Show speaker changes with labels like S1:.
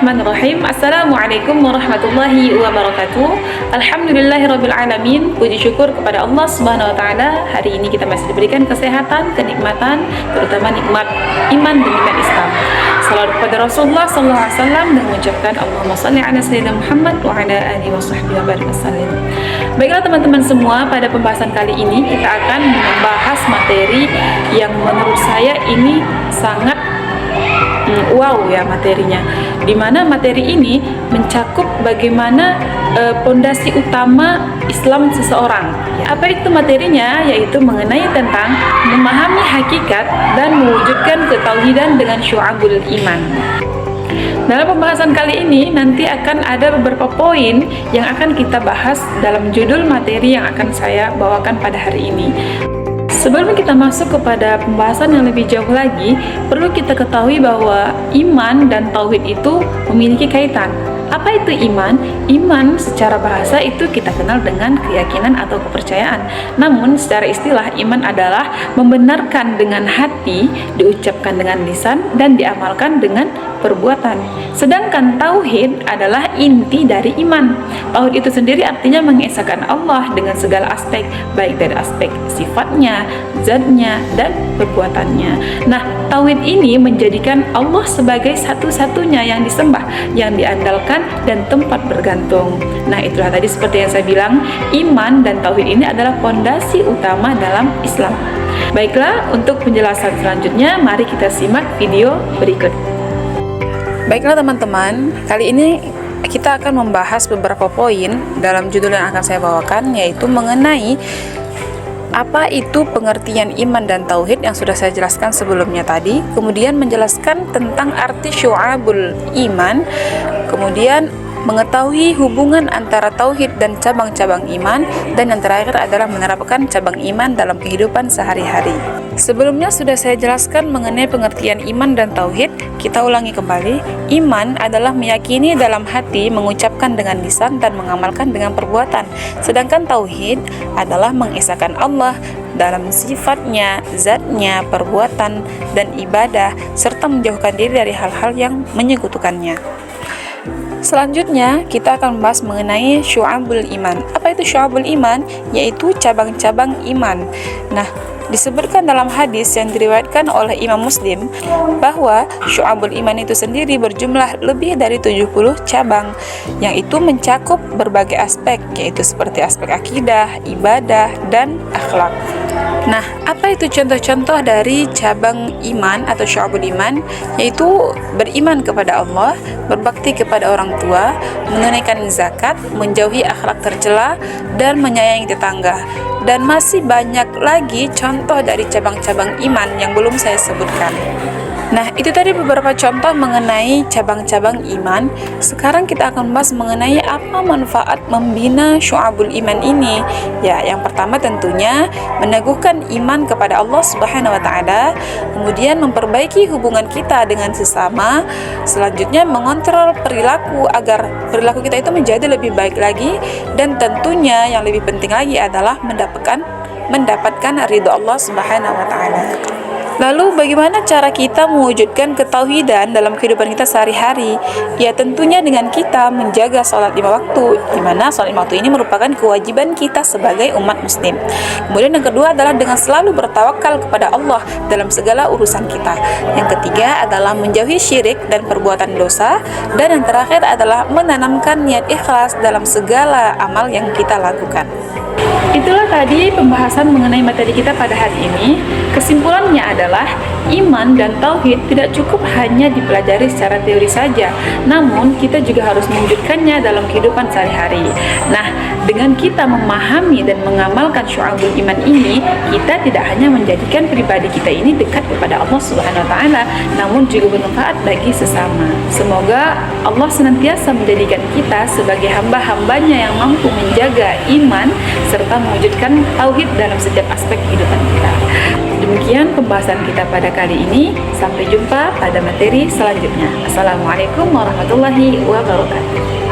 S1: Bismillahirrahmanirrahim. Assalamualaikum warahmatullahi wabarakatuh. Alhamdulillahirrabbilalamin. Puji syukur kepada Allah Subhanahu wa taala. Hari ini kita masih diberikan kesehatan, kenikmatan, terutama nikmat iman dan nikmat Islam. Salawat kepada Rasulullah sallallahu alaihi wasallam dan mengucapkan Allahumma shalli ala sayyidina Muhammad wa ala alihi washabbihi wa barik wasallam. Baiklah teman-teman semua, pada pembahasan kali ini kita akan membahas materi yang menurut saya ini sangat wow ya materinya, dimana materi ini mencakup bagaimana pondasi utama Islam seseorang. Apa itu materinya? Yaitu mengenai tentang memahami hakikat dan mewujudkan ketauhidan dengan syu'abul iman. Dalam pembahasan kali ini nanti akan ada beberapa poin yang akan kita bahas dalam judul materi yang akan saya bawakan pada hari ini. Sebelum kita masuk kepada pembahasan yang lebih jauh lagi, perlu kita ketahui bahwa iman dan tauhid itu memiliki kaitan. Apa itu iman? Iman secara bahasa itu kita kenal dengan keyakinan atau kepercayaan. Namun secara istilah, iman adalah membenarkan dengan hati, diucapkan dengan lisan, dan diamalkan dengan perbuatan. Sedangkan tauhid adalah inti dari iman. Tauhid itu sendiri artinya mengesahkan Allah dengan segala aspek, baik dari aspek sifatnya, zatnya, dan perbuatannya. Nah, tauhid ini menjadikan Allah sebagai satu-satunya yang disembah, yang diandalkan, dan tempat bergantung. Nah, itulah tadi seperti yang saya bilang, iman dan tauhid ini adalah fondasi utama dalam Islam. Baiklah, untuk penjelasan selanjutnya, mari kita simak video berikut. Baiklah teman-teman, kali ini kita akan membahas beberapa poin dalam judul yang akan saya bawakan, yaitu mengenai apa itu pengertian iman dan tauhid yang sudah saya jelaskan sebelumnya tadi, kemudian menjelaskan tentang arti syu'abul iman, kemudian mengetahui hubungan antara tauhid dan cabang-cabang iman, dan yang terakhir adalah menerapkan cabang iman dalam kehidupan sehari-hari. Sebelumnya sudah saya jelaskan mengenai pengertian iman dan tauhid. Kita ulangi kembali. Iman adalah meyakini dalam hati, mengucapkan dengan lisan, dan mengamalkan dengan perbuatan. Sedangkan tauhid adalah mengesahkan Allah dalam sifatnya, zatnya, perbuatan, dan ibadah, serta menjauhkan diri dari hal-hal yang menyekutukannya. Selanjutnya, kita akan membahas mengenai syu'abul iman. Apa itu syu'abul iman? Yaitu cabang-cabang iman. Nah, disebutkan dalam hadis yang diriwayatkan oleh Imam Muslim bahwa syu'abul iman itu sendiri berjumlah lebih dari 70 cabang, yang itu mencakup berbagai aspek, yaitu seperti aspek akidah, ibadah, dan akhlak. Nah, apa itu contoh-contoh dari cabang iman atau syu'abul iman? Yaitu beriman kepada Allah, berbakti kepada orang tua, menunaikan zakat, menjauhi akhlak tercela, dan menyayangi tetangga. Dan masih banyak lagi contoh dari cabang-cabang iman yang belum saya sebutkan. Nah, itu tadi beberapa contoh mengenai cabang-cabang iman. Sekarang kita akan bahas mengenai apa manfaat membina syu'abul iman ini. Ya, yang pertama tentunya meneguhkan iman kepada Allah Subhanahu wa taala, kemudian memperbaiki hubungan kita dengan sesama, selanjutnya mengontrol perilaku agar perilaku kita itu menjadi lebih baik lagi, dan tentunya yang lebih penting lagi adalah mendapatkan ridho Allah Subhanahu wa taala. Lalu bagaimana cara kita mewujudkan ketauhidan dalam kehidupan kita sehari-hari? Ya tentunya dengan kita menjaga sholat 5 waktu, di mana sholat 5 waktu ini merupakan kewajiban kita sebagai umat muslim. Kemudian yang kedua adalah dengan selalu bertawakal kepada Allah dalam segala urusan kita. Yang ketiga adalah menjauhi syirik dan perbuatan dosa. Dan yang terakhir adalah menanamkan niat ikhlas dalam segala amal yang kita lakukan. Itulah tadi pembahasan mengenai materi kita pada hari ini. Kesimpulannya adalah iman dan tauhid tidak cukup hanya dipelajari secara teori saja, namun kita juga harus mewujudkannya dalam kehidupan sehari-hari. Nah, dengan kita memahami dan mengamalkan syu'abul iman ini, kita tidak hanya menjadikan pribadi kita ini dekat kepada Allah Subhanahu wa taala, namun juga bermanfaat bagi sesama. Semoga Allah senantiasa menjadikan kita sebagai hamba-hambanya yang mampu menjaga iman serta mewujudkan tauhid dalam setiap aspek kehidupan kita. Demikian pembahasan kita pada kali ini. Sampai jumpa pada materi selanjutnya. Assalamualaikum warahmatullahi wabarakatuh.